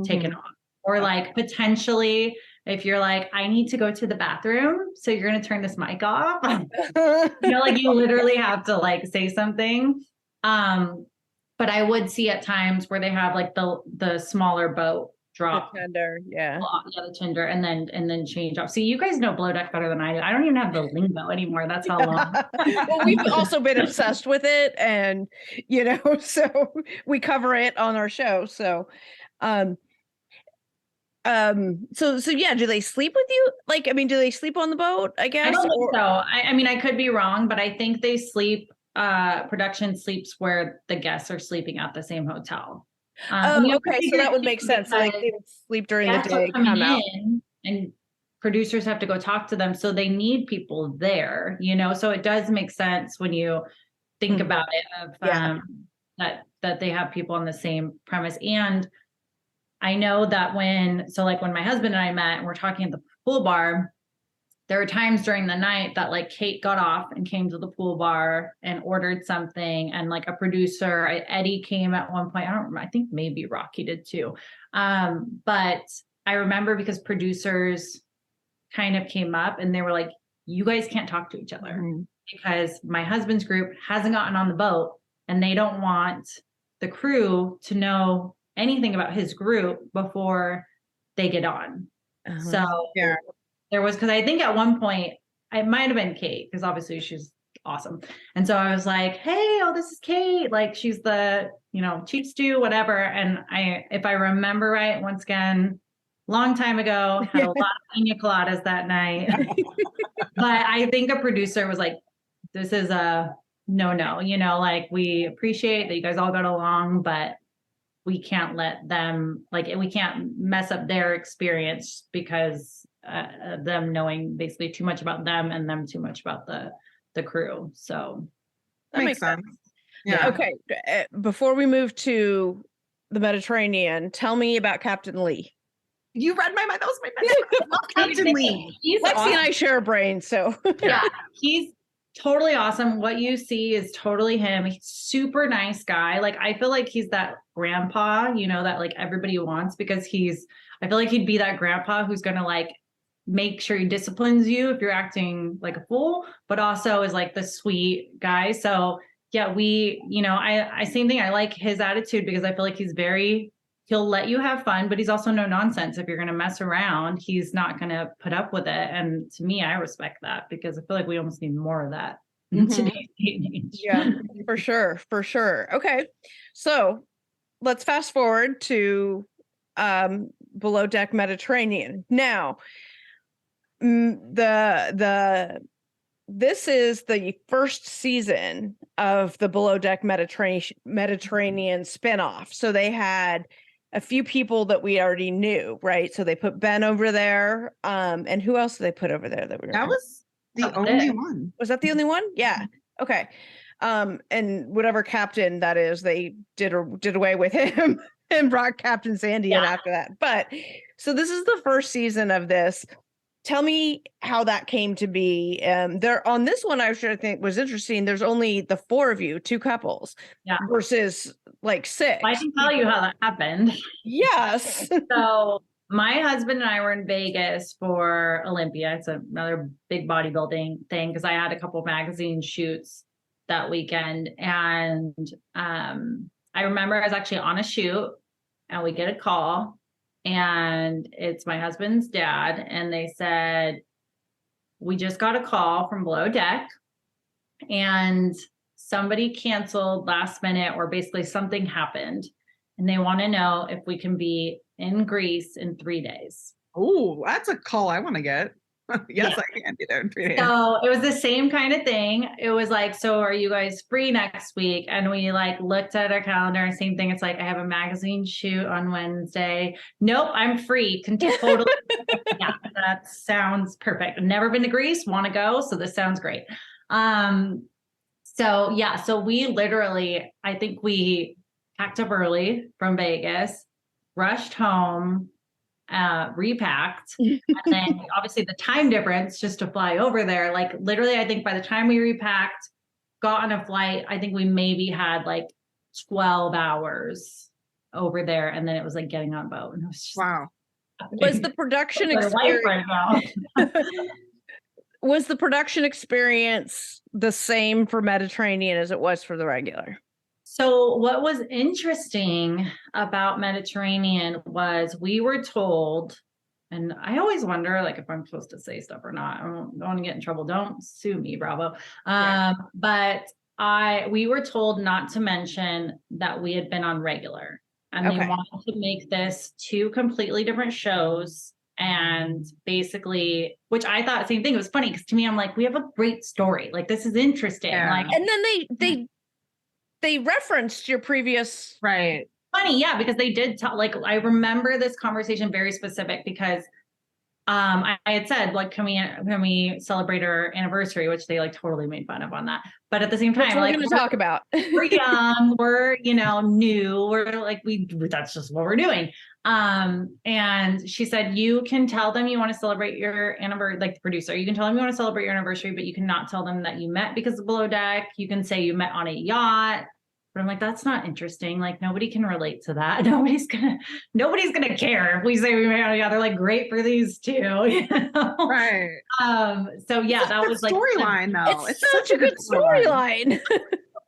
Speaker 3: taken off. Or like potentially if you're like, I need to go to the bathroom, so you're going to turn this mic off. Like you literally have to like say something. But I would see at times where they have like the smaller boat drop.
Speaker 2: The tender, yeah.
Speaker 3: The tender and then change off. See, you guys know Below Deck better than I do. I don't even have the lingo anymore. That's how long.
Speaker 2: Well, we've also been obsessed with it, and so we cover it on our show. So so yeah, do they sleep with you? Like, I mean, do they sleep on the boat, I guess?
Speaker 3: I don't think so. I mean, I could be wrong, but I think they sleep, production sleeps where the guests are sleeping at the same hotel.
Speaker 2: Okay, so that would make sense. So like they would sleep during the day, come out.
Speaker 3: And producers have to go talk to them. So they need people there, so it does make sense when you think about it of that they have people on the same premise. And I know that when my husband and I met and we're talking at the pool bar, there were times during the night that like Kate got off and came to the pool bar and ordered something. And like a producer, Eddie came at one point. I think maybe Rocky did too. But I remember because producers kind of came up and they were like, you guys can't talk to each other because my husband's group hasn't gotten on the boat and they don't want the crew to know anything about his group before they get on. So
Speaker 4: yeah,
Speaker 3: there was, because I think at one point it might have been Kate, because obviously she's awesome. And so I was like, hey, this is Kate. Like she's the, chief stew, whatever. And if I remember right, once again, long time ago, had a lot of pina coladas that night. But I think a producer was like, this is a no, like we appreciate that you guys all got along, but we can't let them, like, we can't mess up their experience because them knowing basically too much about them and them too much about the crew. So
Speaker 2: that makes sense.
Speaker 4: Yeah.
Speaker 2: Okay. Before we move to the Mediterranean, tell me about Captain Lee.
Speaker 4: You read my mind. That was my next one. I love Captain Lee.
Speaker 2: Lexi awesome. And I share a brain, so
Speaker 3: yeah, he's totally awesome. What you see is totally him. He's super nice guy. Like I feel like he's that grandpa, that like everybody wants, because I feel like he'd be that grandpa who's gonna like make sure he disciplines you if you're acting like a fool, but also is like the sweet guy. So yeah, I same thing. I like his attitude because I feel like he'll let you have fun, but he's also no nonsense. If you're going to mess around, he's not going to put up with it. And to me, I respect that because I feel like we almost need more of that in today's day and age.
Speaker 2: Yeah, for sure. Okay. So let's fast forward to Below Deck Mediterranean. Now, this is the first season of the Below Deck Mediterranean spinoff. So they had a few people that we already knew, right? So they put Ben over there. And who else did they put over there that
Speaker 4: was the only one?
Speaker 2: Was that the only one? Yeah. Okay. And whatever captain that is, they did away with him and brought Captain Sandy in after that. But so this is the first season of this. Tell me how that came to be. There on this one, I think was interesting. There's only the four of you, two couples, versus like six.
Speaker 3: I can tell you how that happened.
Speaker 2: Yes.
Speaker 3: So my husband and I were in Vegas for Olympia. It's another big bodybuilding thing because I had a couple of magazine shoots that weekend, and I remember I was actually on a shoot, and we get a call. And it's my husband's dad. And they said, we just got a call from Below Deck and somebody canceled last minute, or basically something happened. And they want to know if we can be in Greece in 3 days.
Speaker 4: Oh, that's a call I want to get. Yes, I can be there in 3 days.
Speaker 3: So it was the same kind of thing. It was like, so are you guys free next week? And we like looked at our calendar, and same thing. It's like, I have a magazine shoot on Wednesday. Nope, I'm free. Can totally. Yeah, that sounds perfect. I've never been to Greece, want to go. So this sounds great. So yeah, so we literally, I think we packed up early from Vegas, rushed home, repacked, and then obviously the time difference just to fly over there, like literally I think by the time we repacked, got on a flight, I think we maybe had like 12 hours over there, and then it was like getting on a boat, and it was just
Speaker 4: Wow.
Speaker 2: Was the production experience
Speaker 3: right now.
Speaker 2: was the production experience the same for Mediterranean as it was for the regular?
Speaker 3: So what was interesting about Mediterranean was we were told, and I always wonder like if I'm supposed to say stuff or not. I don't want to get in trouble. Don't sue me, Bravo. But we were told not to mention that we had been on regular, and they wanted to make this 2 completely different shows. And basically, which I thought same thing. It was funny because to me, I'm like, we have a great story. Like this is interesting.
Speaker 4: Yeah.
Speaker 3: Like,
Speaker 2: And then they referenced your previous
Speaker 4: Right.
Speaker 3: Funny, yeah, because they did tell, like, I remember this conversation very specific because I had said, like, can we celebrate our anniversary, which they like totally made fun of on that. But at the same time,
Speaker 2: we're
Speaker 3: like,
Speaker 2: going to talk about.
Speaker 3: We're young, we're, new, we're like, that's just what we're doing. And she said, you can tell them you want to celebrate your anniversary, like the producer, you can tell them you want to celebrate your anniversary, but you cannot tell them that you met because of Below Deck. You can say you met on a yacht. But I'm like, that's not interesting. Like nobody can relate to that. Nobody's gonna care if we say we met on a yacht. They're like, great for these two,
Speaker 4: Right.
Speaker 3: So yeah, that was like
Speaker 4: storyline though.
Speaker 2: It's such a good storyline.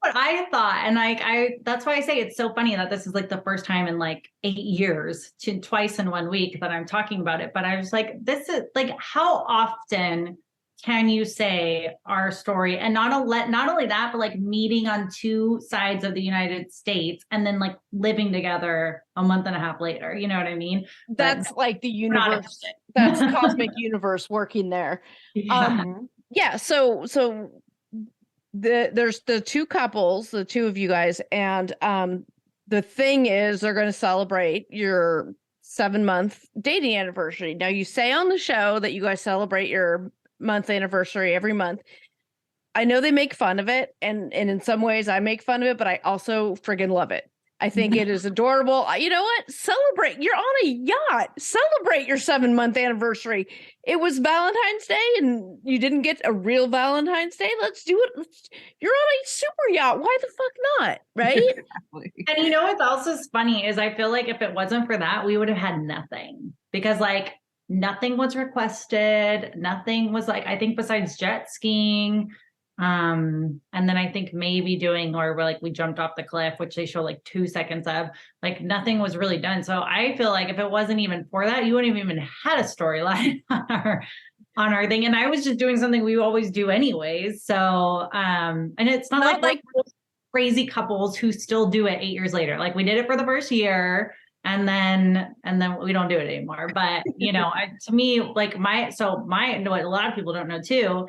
Speaker 3: what I thought. And like, that's why I say it's so funny that this is like the first time in like 8 years, twice in 1 week that I'm talking about it. But I was like, this is like, how often can you say our story? And not only that, but like meeting on 2 sides of the United States and then like living together a month and a half later. You know what I mean?
Speaker 2: That's like the universe. That's cosmic universe working there. Yeah. So there's the 2 couples, the 2 of you guys, and the thing is they're going to celebrate your 7-month dating anniversary. Now you say on the show that you guys celebrate your month anniversary every month. I know they make fun of it, and in some ways I make fun of it, but I also friggin' love it. I think it is adorable. You know what? Celebrate. You're on a yacht. Celebrate your 7-month anniversary. It was Valentine's Day and you didn't get a real Valentine's Day. Let's do it. You're on a super yacht. Why the fuck not? Right?
Speaker 3: Exactly. And you know what's also funny is I feel like if it wasn't for that, we would have had nothing, because like nothing was requested. Nothing was like, I think besides jet skiing. And then I think maybe doing, or we're like, we jumped off the cliff, which they show like 2 seconds of, like nothing was really done. So I feel like if it wasn't even for that, you wouldn't have even had a storyline on our thing. And I was just doing something we always do anyways. So, and it's not like crazy couples who still do it 8 years later. Like we did it for the first year and then we don't do it anymore. But to me, like what a lot of people don't know too,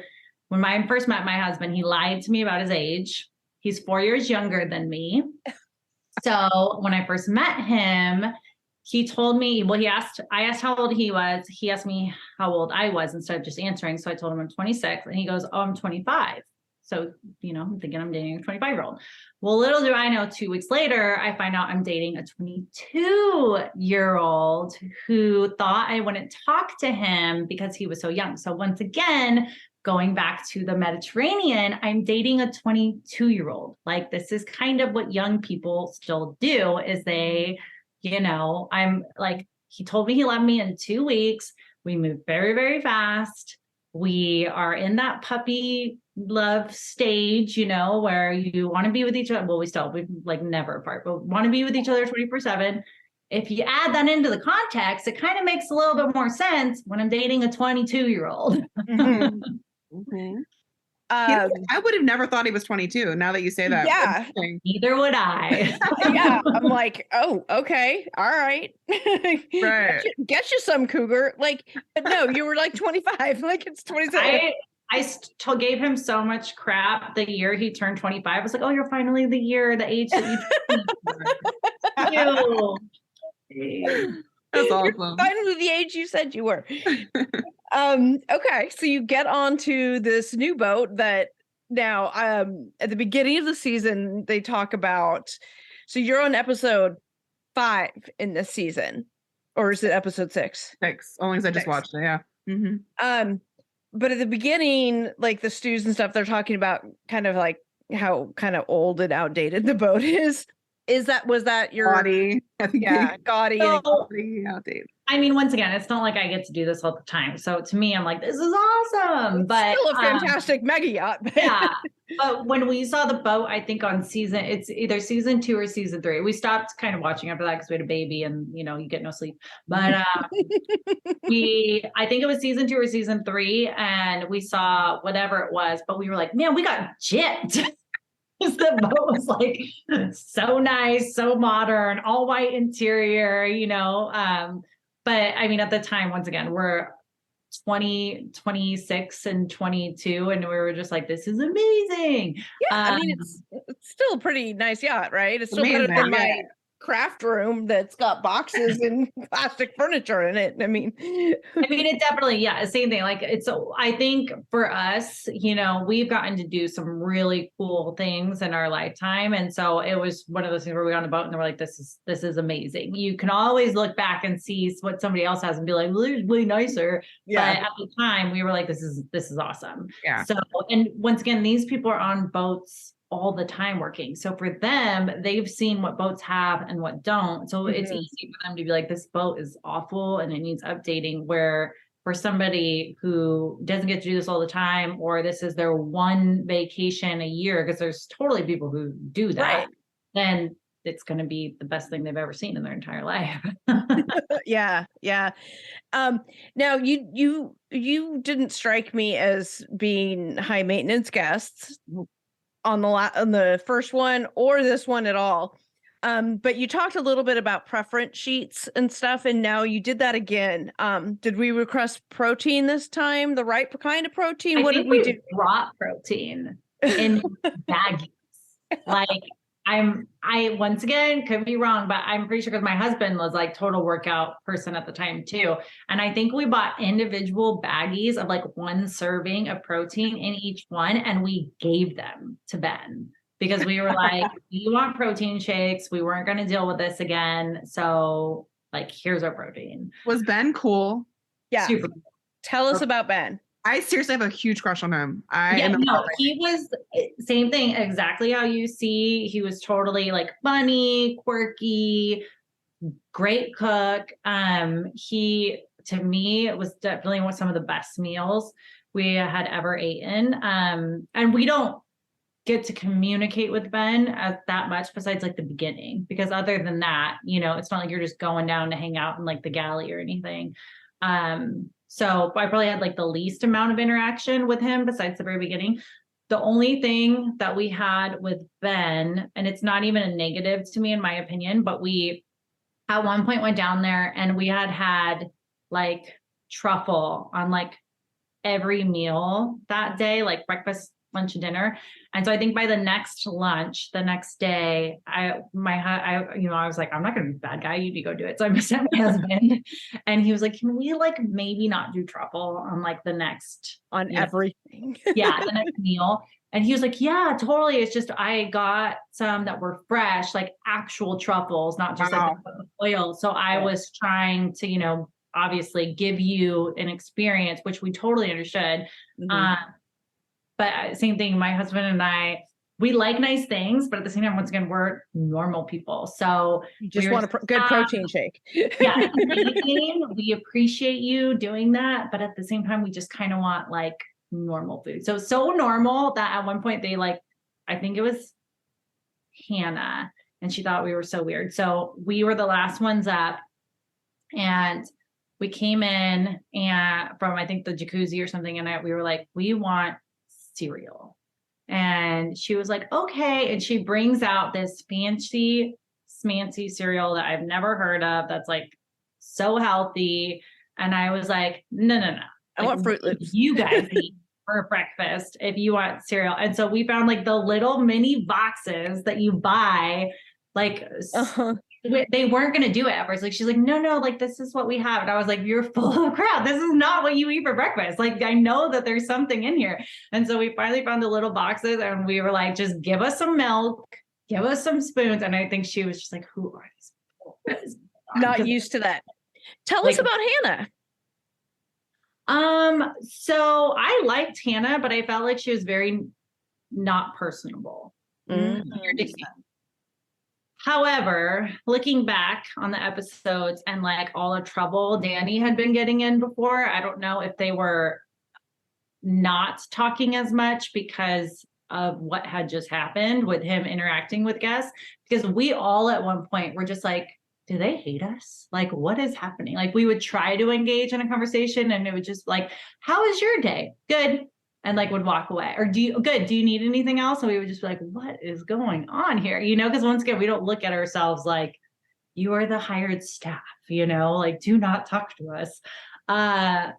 Speaker 3: when I first met my husband, he lied to me about his age. He's 4 years younger than me. So when I first met him, he told me, I asked how old he was. He asked me how old I was instead of just answering. So I told him I'm 26 and he goes, oh, I'm 25. So, I'm thinking I'm dating a 25-year-old. Well, little do I know, 2 weeks later, I find out I'm dating a 22-year-old who thought I wouldn't talk to him because he was so young. So once again, going back to the Mediterranean, I'm dating a 22-year-old. Like this is kind of what young people still do is they, I'm like, he told me he loved me in 2 weeks. We moved very, very fast. We are in that puppy love stage, where you want to be with each other. Well, we've like never apart, but want to be with each other 24/7. If you add that into the context, it kind of makes a little bit more sense when I'm dating a 22-year-old.
Speaker 4: Mm-hmm. Mm-hmm. I would have never thought he was 22. Now that you say that.
Speaker 2: Yeah.
Speaker 3: Neither would I.
Speaker 2: Yeah. I'm like, oh, okay. All right.
Speaker 4: Right.
Speaker 2: Get you some cougar. Like, but no, you were like 25. Like it's 27.
Speaker 3: I gave him so much crap the year he turned 25. I was like, oh, you're finally the age that you
Speaker 4: That's awesome.
Speaker 2: You're finally the age you said you were. Okay, so you get onto this new boat that now at the beginning of the season they talk about, so you're on episode 5 in this season, or is it episode 6?
Speaker 4: 6, only because I just watched it. Yeah. Mm-hmm.
Speaker 2: But at the beginning, like the stews and stuff, they're talking about kind of like how kind of old and outdated the boat is. Was that your
Speaker 4: gaudy?
Speaker 2: Yeah, gaudy.
Speaker 3: Gaudy, outdated. I mean, once again, it's not like I get to do this all the time. So to me, I'm like, this is awesome.
Speaker 2: It's
Speaker 3: but
Speaker 2: still a fantastic mega yacht.
Speaker 3: Yeah. But when we saw the boat, I think on it's either season 2 or season 3. We stopped kind of watching after that because we had a baby and you get no sleep. But I think it was season 2 or season 3, and we saw whatever it was, but we were like, man, we got gypped. The boat was like so nice, so modern, all white interior, but I mean, at the time, once again, we're 20, 26 and 22, and we were just like, this is amazing.
Speaker 2: Yeah, I mean, it's still a pretty nice yacht, right? It's still better than my craft room that's got boxes and plastic furniture in it. I mean,
Speaker 3: it definitely, same thing. Like I think for us, we've gotten to do some really cool things in our lifetime. And so it was one of those things where we were on the boat and they were like, this is amazing. You can always look back and see what somebody else has and be like, well, it's way nicer. Yeah. But at the time we were like, this is awesome. Yeah. So, and once again, these people are on boats all the time working. So for them, they've seen what boats have and what don't. So it's easy for them to be like, this boat is awful and it needs updating. Where for somebody who doesn't get to do this all the time, or this is their one vacation a year, because there's totally people who do that, right, then it's going to be the best thing they've ever seen in their entire life.
Speaker 2: Yeah. Now you didn't strike me as being high maintenance guests on the first one or this one at all. But you talked a little bit about preference sheets and stuff, and now you did that again. Did we request protein this time? The right kind of protein? What did we do?
Speaker 3: Brought protein in baggies. Like I once again could be wrong, but I'm pretty sure because my husband was like total workout person at the time too. And I think we bought individual baggies of like 1 serving of protein in each one. And we gave them to Ben because we were like, you want protein shakes? We weren't going to deal with this again. So like, here's our protein.
Speaker 4: Was Ben cool?
Speaker 2: Yeah. Super cool. Tell us about Ben.
Speaker 4: I seriously have a huge crush on him.
Speaker 3: He was same thing, exactly how you see. He was totally like funny, quirky, great cook. He, to me, it was definitely one of some of the best meals we had ever eaten. And we don't get to communicate with Ben as that much besides like the beginning, because other than that, it's not like you're just going down to hang out in like the galley or anything. So I probably had like the least amount of interaction with him besides the very beginning. The only thing that we had with Ben, and it's not even a negative to me in my opinion, but we at one point went down there and we had like truffle on like every meal that day, like breakfast, lunch, and dinner. And so I think by the next lunch, the next day, I was like, I'm not going to be the bad guy. You need to go do it. So I sent my husband and he was like, can we like maybe not do truffle on like the next
Speaker 2: everything?
Speaker 3: The next meal. And he was like, yeah, totally. It's just, I got some that were fresh, like actual truffles, not just like the oil. So I was trying to, obviously give you an experience, which we totally understood. But same thing, my husband and I, we like nice things, but at the same time, once again, we're normal people. So
Speaker 2: you just want a good protein shake.
Speaker 3: Yeah. We appreciate you doing that. But at the same time, we just kind of want like normal food. So normal that at one point they I think it was Hannah, and she thought we were so weird. So we were the last ones up and we came in and from, I think the jacuzzi or something. And we were like, we want cereal. And she was like, okay. And she brings out this fancy, smancy cereal that I've never heard of. That's like so healthy. And I was like, no.
Speaker 2: I want Fruit Loops.
Speaker 3: You guys eat for breakfast if you want cereal. And so we found like the little mini boxes that you buy, like they weren't going to do it at first. Like, she's like, no, like, this is what we have. And I was like, you're full of crap. This is not what you eat for breakfast. Like, I know that there's something in here. And so we finally found the little boxes and we were like, just give us some milk, give us some spoons. And I think she was just like, who are these people?
Speaker 2: Not used to that. Tell us about Hannah.
Speaker 3: So I liked Hannah, but I felt like she was very not personable. However, looking back on the episodes and like all the trouble Danny had been getting in before, I don't know if they were not talking as much because of what had just happened with him interacting with guests. Because we all at one point were just like, do they hate us? Like, what is happening? Like, we would try to engage in a conversation and it would just like, how is your day? Good. And like would walk away. Or do you need anything else? And we would just be like, what is going on here? You know, because once again, we don't look at ourselves like, you are the hired staff, you know, like, do not talk to us.
Speaker 2: And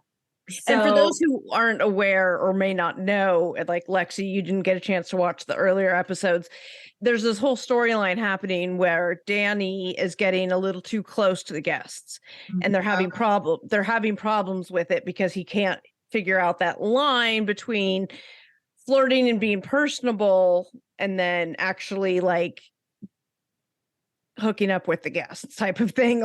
Speaker 2: for those who aren't aware or may not know, like Lexi, you didn't get a chance to watch the earlier episodes. There's this whole storyline happening where Danny is getting a little too close to the guests, and they're having problems with it because he can't figure out that line between flirting and being personable and then actually like hooking up with the guests type of thing.